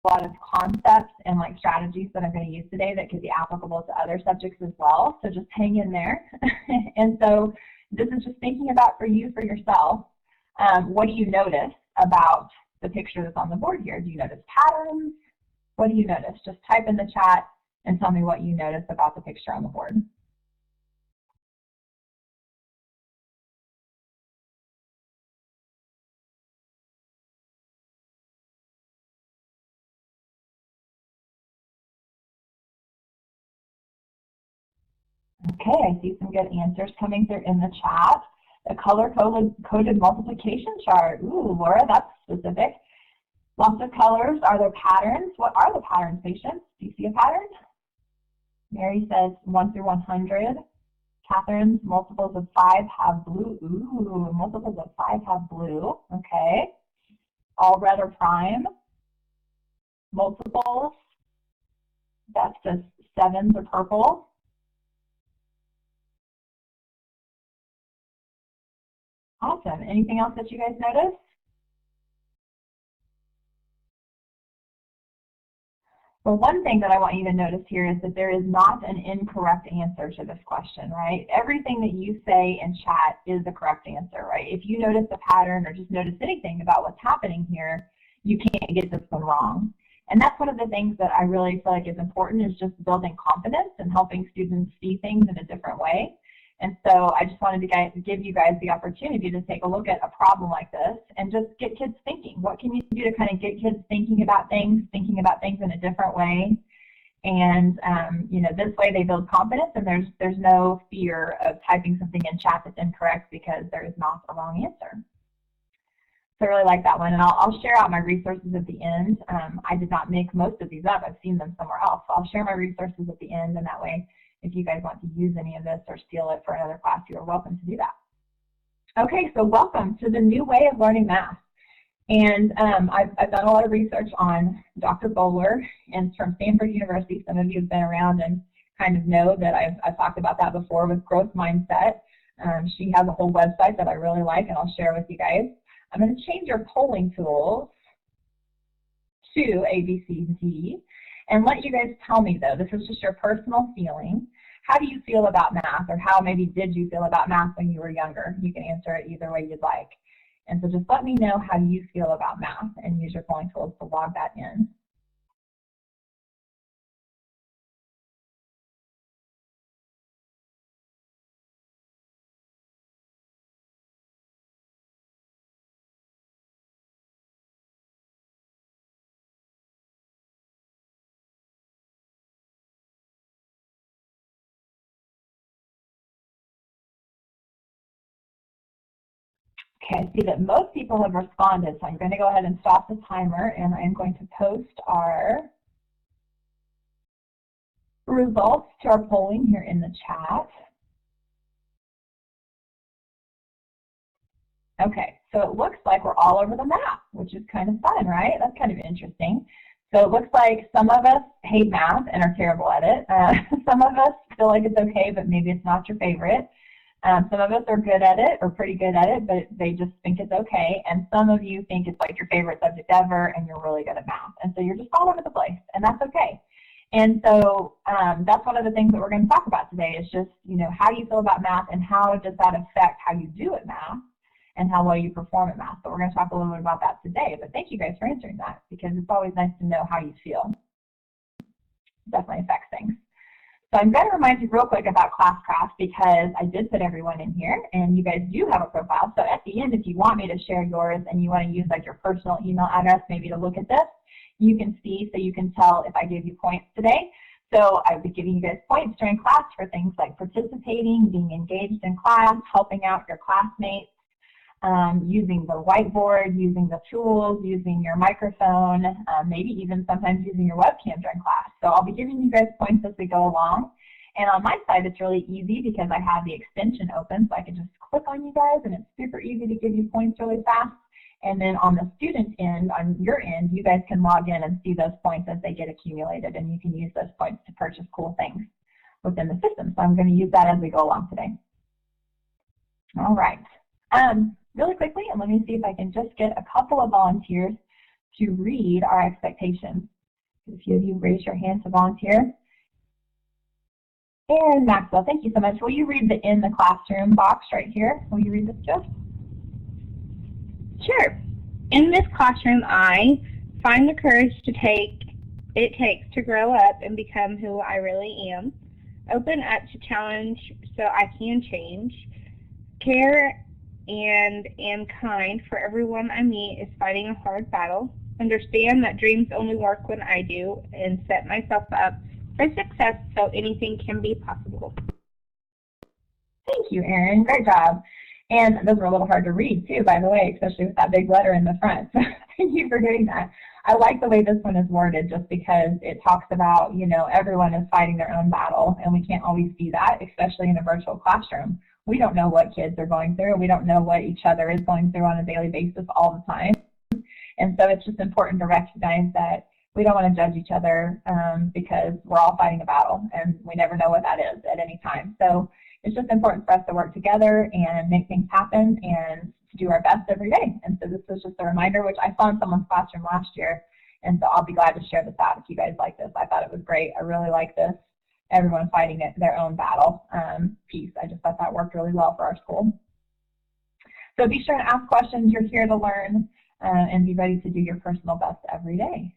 lot of concepts and like strategies that I'm going to use today that could be applicable to other subjects as well. So just hang in there. And so this is just thinking about for you, for yourself, what do you notice about the picture that's on the board here? Do you notice patterns? What do you notice? Just type in the chat and tell me what you notice about the picture on the board. Okay, I see some good answers coming through in the chat. The color-coded multiplication chart. Ooh, Laura, that's specific. Lots of colors. Are there patterns? What are the patterns, patients? Do you see a pattern? Mary says 1 through 100. Catherine's multiples of 5 have blue. Ooh, multiples of 5 have blue. Okay. All red or prime. Multiples. That says 7s are purple. Awesome. Anything else that you guys notice? Well, one thing that I want you to notice here is that there is not an incorrect answer to this question, right? Everything that you say in chat is the correct answer, right? If you notice a pattern or just notice anything about what's happening here, you can't get this one wrong. And that's one of the things that I really feel like is important, is just building confidence and helping students see things in a different way. And so I just wanted to give you guys the opportunity to take a look at a problem like this and just get kids thinking. What can you do to kind of get kids thinking about things in a different way? And you know, this way they build confidence, and there's no fear of typing something in chat that's incorrect because there is not a wrong answer. So I really like that one, and I'll share out my resources at the end. I did not make most of these up. I've seen them somewhere else. So I'll share my resources at the end, and that way, if you guys want to use any of this or steal it for another class, you are welcome to do that. Okay, so welcome to the new way of learning math. And I've done a lot of research on Dr. Bowler, and from Stanford University. Some of you have been around and kind of know that I've talked about that before with growth mindset. She has a whole website that I really like, and I'll share with you guys. I'm going to change your polling tools to A, B, C, D, and let you guys tell me, though, this is just your personal feeling. How do you feel about math, or how maybe did you feel about math when you were younger? You can answer it either way you'd like. And so just let me know how you feel about math, and use your polling tools to log that in. Okay, I see that most people have responded, so I'm going to go ahead and stop the timer, and I'm going to post our results to our polling here in the chat. Okay, so it looks like we're all over the map, which is kind of fun, right? That's kind of interesting. So it looks like some of us hate math and are terrible at it. Some of us feel like it's okay, but maybe it's not your favorite. Some of us are good at it, or pretty good at it, but they just think it's okay. And some of you think it's like your favorite subject ever, and you're really good at math. And so you're just all over the place, and that's okay. And so that's one of the things that we're going to talk about today, is just, you know, how do you feel about math, and how does that affect how you do at math, and how well you perform at math. So we're going to talk a little bit about that today. But thank you guys for answering that, because it's always nice to know how you feel. It definitely affects things. So I'm going to remind you real quick about ClassCraft, because I did put everyone in here, and you guys do have a profile. So at the end, if you want me to share yours and you want to use like your personal email address maybe to look at this, you can see, so you can tell if I gave you points today. So I would be giving you guys points during class for things like participating, being engaged in class, helping out your classmates, using the whiteboard, using the tools, using your microphone, maybe even sometimes using your webcam during class. So I'll be giving you guys points as we go along. And on my side, it's really easy because I have the extension open, so I can just click on you guys, and it's super easy to give you points really fast. And then on the student end, on your end, you guys can log in and see those points as they get accumulated, and you can use those points to purchase cool things within the system. So I'm going to use that as we go along today. All right. Really quickly, and let me see if I can just get a couple of volunteers to read our expectations. A few of you raise your hand to volunteer. And Maxwell, thank you so much. Will you read the in the classroom box right here? Will you read this to us? Sure. In this classroom, I find the courage it takes to grow up and become who I really am. Open up to challenge so I can change. Care and am kind, for everyone I meet is fighting a hard battle. Understand that dreams only work when I do, and set myself up for success so anything can be possible. Thank you, Erin. Great job. And those were a little hard to read too, by the way, especially with that big letter in the front. So thank you for doing that. I like the way this one is worded just because it talks about, you know, everyone is fighting their own battle, and we can't always see that, especially in a virtual classroom. We don't know what kids are going through. We don't know what each other is going through on a daily basis all the time. And so it's just important to recognize that we don't want to judge each other because we're all fighting a battle, and we never know what that is at any time. So it's just important for us to work together and make things happen and to do our best every day. And so this was just a reminder, which I saw in someone's classroom last year, and so I'll be glad to share this out if you guys like this. I thought it was great. I really like this. Everyone fighting their own battle piece. I just thought that worked really well for our school. So be sure to ask questions. You're here to learn and be ready to do your personal best every day.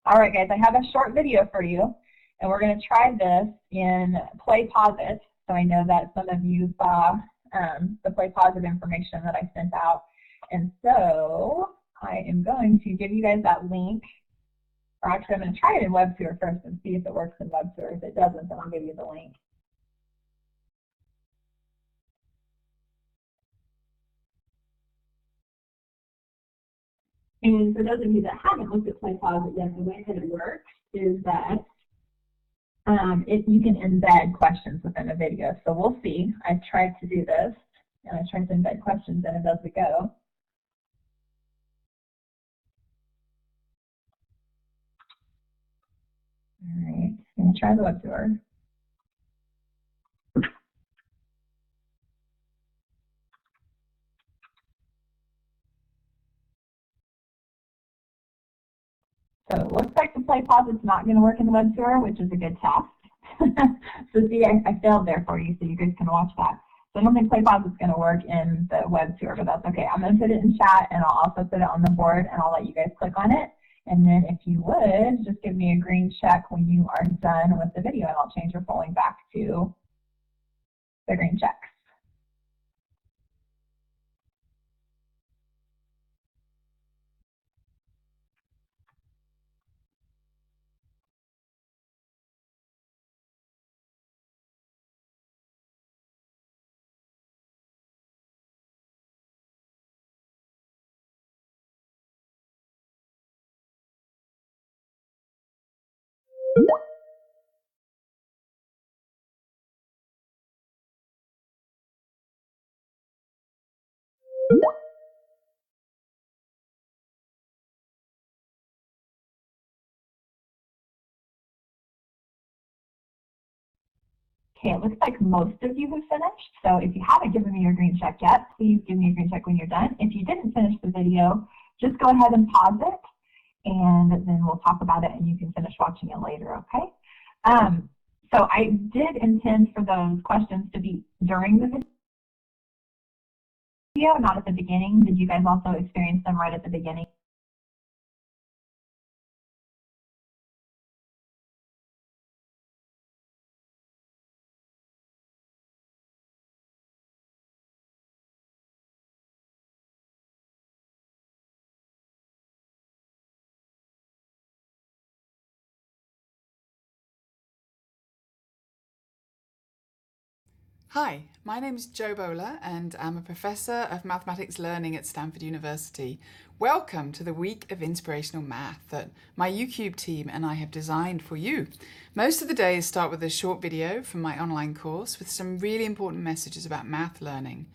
All right, guys, I have a short video for you, and we're going to try this in Play Pause It. So I know that some of you saw the Play Pause It information that I sent out. And so I am going to give you guys that link. Or actually, I'm going to try it in WebTour first and see if it works in WebTour. If it doesn't, then I'll give you the link. And for those of you that haven't looked at Play Pause It yet, the way that it works is that you can embed questions within a video. So we'll see. I tried to do this, and I tried to embed questions, and it doesn't go. All right, I'm going to try the WebTour. So it looks like the Play Pause It's not going to work in the WebTour, which is a good test. So see, I failed there for you, so you guys can watch that. So I don't think Play Pause It's going to work in the WebTour, but that's okay. I'm going to put it in chat, and I'll also put it on the board, and I'll let you guys click on it. And then if you would, just give me a green check when you are done with the video, and I'll change your polling back to the green checks. Okay, it looks like most of you have finished. So if you haven't given me your green check yet, please give me a green check when you're done. If you didn't finish the video, just go ahead and pause it, and then we'll talk about it, and you can finish watching it later, okay? So I did intend for those questions to be during the video, not at the beginning. Did you guys also experience them right at the beginning? Hi, my name is Jo Bowler, and I'm a Professor of Mathematics Learning at Stanford University. Welcome to the week of inspirational math that my YouCube team and I have designed for you. Most of the days start with a short video from my online course with some really important messages about math learning.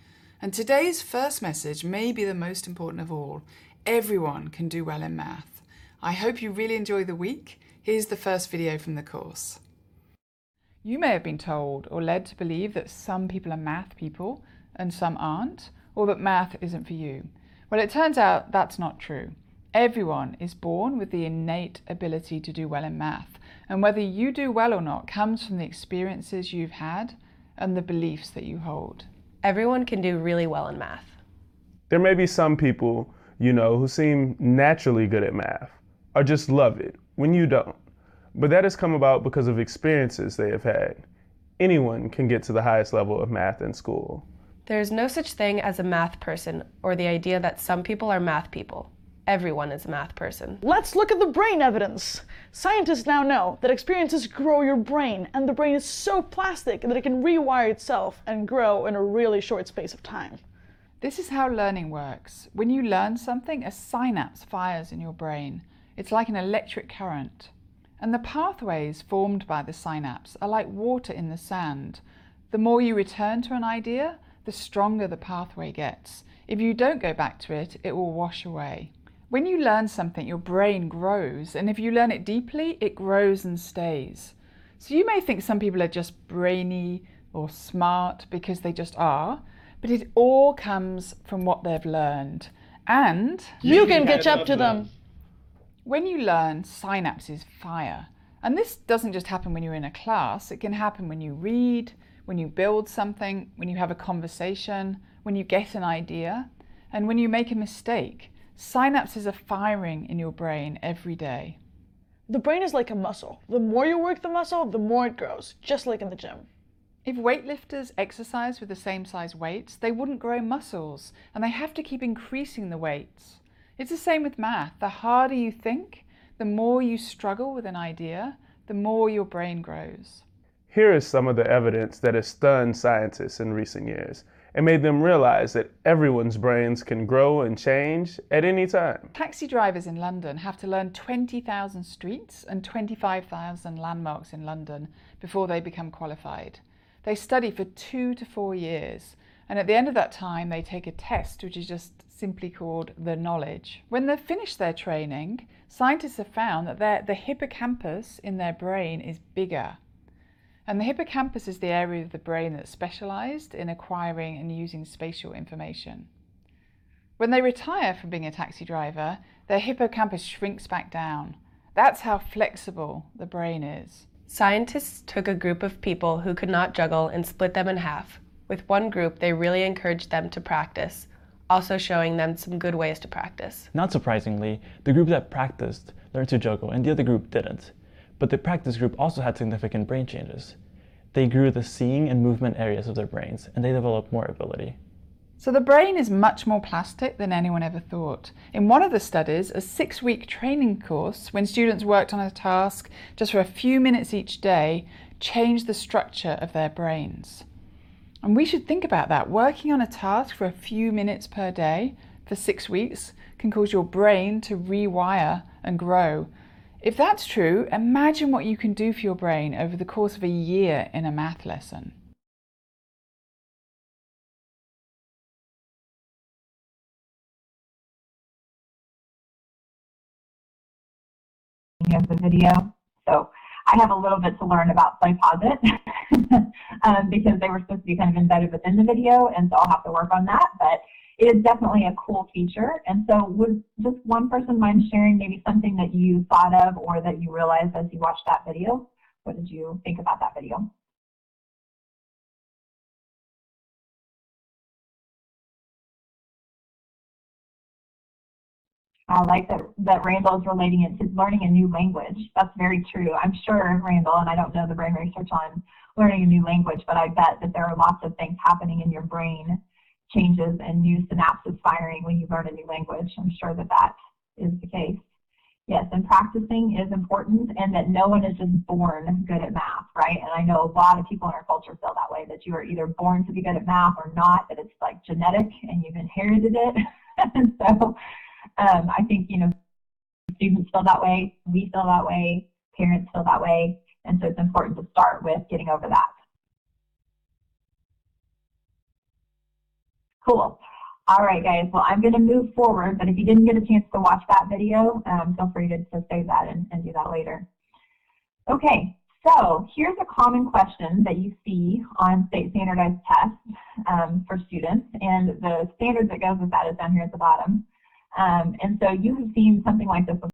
And today's first message may be the most important of all. Everyone can do well in math. I hope you really enjoy the week. Here's the first video from the course. You may have been told or led to believe that some people are math people and some aren't, or that math isn't for you. Well, it turns out that's not true. Everyone is born with the innate ability to do well in math, and whether you do well or not comes from the experiences you've had and the beliefs that you hold. Everyone can do really well in math. There may be some people, who seem naturally good at math, or just love it, when you don't. But that has come about because of experiences they have had. Anyone can get to the highest level of math in school. There is no such thing as a math person or the idea that some people are math people. Everyone is a math person. Let's look at the brain evidence. Scientists now know that experiences grow your brain, and the brain is so plastic that it can rewire itself and grow in a really short space of time. This is how learning works. When you learn something, a synapse fires in your brain. It's like an electric current. And the pathways formed by the synapse are like water in the sand. The more you return to an idea, the stronger the pathway gets. If you don't go back to it, it will wash away. When you learn something, your brain grows, and if you learn it deeply, it grows and stays. So you may think some people are just brainy or smart because they just are, but it all comes from what they've learned. And you can catch up to them. When you learn, synapses fire. And this doesn't just happen when you're in a class. It can happen when you read, when you build something, when you have a conversation, when you get an idea, and when you make a mistake. Synapses are firing in your brain every day. The brain is like a muscle. The more you work the muscle, the more it grows, just like in the gym. If weightlifters exercise with the same size weights, they wouldn't grow muscles, and they have to keep increasing the weights. It's the same with math. The harder you think, the more you struggle with an idea, the more your brain grows. Here is some of the evidence that has stunned scientists in recent years and made them realize that everyone's brains can grow and change at any time. Taxi drivers in London have to learn 20,000 streets and 25,000 landmarks in London before they become qualified. They study for 2 to 4 years, and at the end of that time they take a test which is just simply called the knowledge. When they've finished their training, scientists have found that the hippocampus in their brain is bigger. And the hippocampus is the area of the brain that's specialized in acquiring and using spatial information. When they retire from being a taxi driver, their hippocampus shrinks back down. That's how flexible the brain is. Scientists took a group of people who could not juggle and split them in half. With one group, they really encouraged them to practice, also showing them some good ways to practice. Not surprisingly, the group that practiced learned to juggle and the other group didn't. But the practice group also had significant brain changes. They grew the seeing and movement areas of their brains, and they developed more ability. So the brain is much more plastic than anyone ever thought. In one of the studies, a 6-week training course, when students worked on a task just for a few minutes each day, changed the structure of their brains. And we should think about that. Working on a task for a few minutes per day for 6 weeks can cause your brain to rewire and grow. If that's true, imagine what you can do for your brain over the course of a year in a math lesson. Of the video. So I have a little bit to learn about Sliposit because they were supposed to be kind of embedded within the video, and so I'll have to work on that, but it is definitely a cool feature. And so would just one person mind sharing maybe something that you thought of or that you realized as you watched that video? What did you think about that video? I like that Randall is relating it to learning a new language. That's very true. I'm sure, Randall, and I don't know the brain research on learning a new language, but I bet that there are lots of things happening in your brain, changes and new synapses firing when you learn a new language. I'm sure that that is the case. Yes, and practicing is important, and that no one is just born good at math, right? And I know a lot of people in our culture feel that way, that you are either born to be good at math or not, that it's like genetic and you've inherited it. And so I think, students feel that way, we feel that way, parents feel that way, and so it's important to start with getting over that. Cool. All right, guys, well, I'm going to move forward, but if you didn't get a chance to watch that video, feel free to save that and do that later. Okay, so here's a common question that you see on state standardized tests for students, and the standard that goes with that is down here at the bottom. And so you have seen something like this before.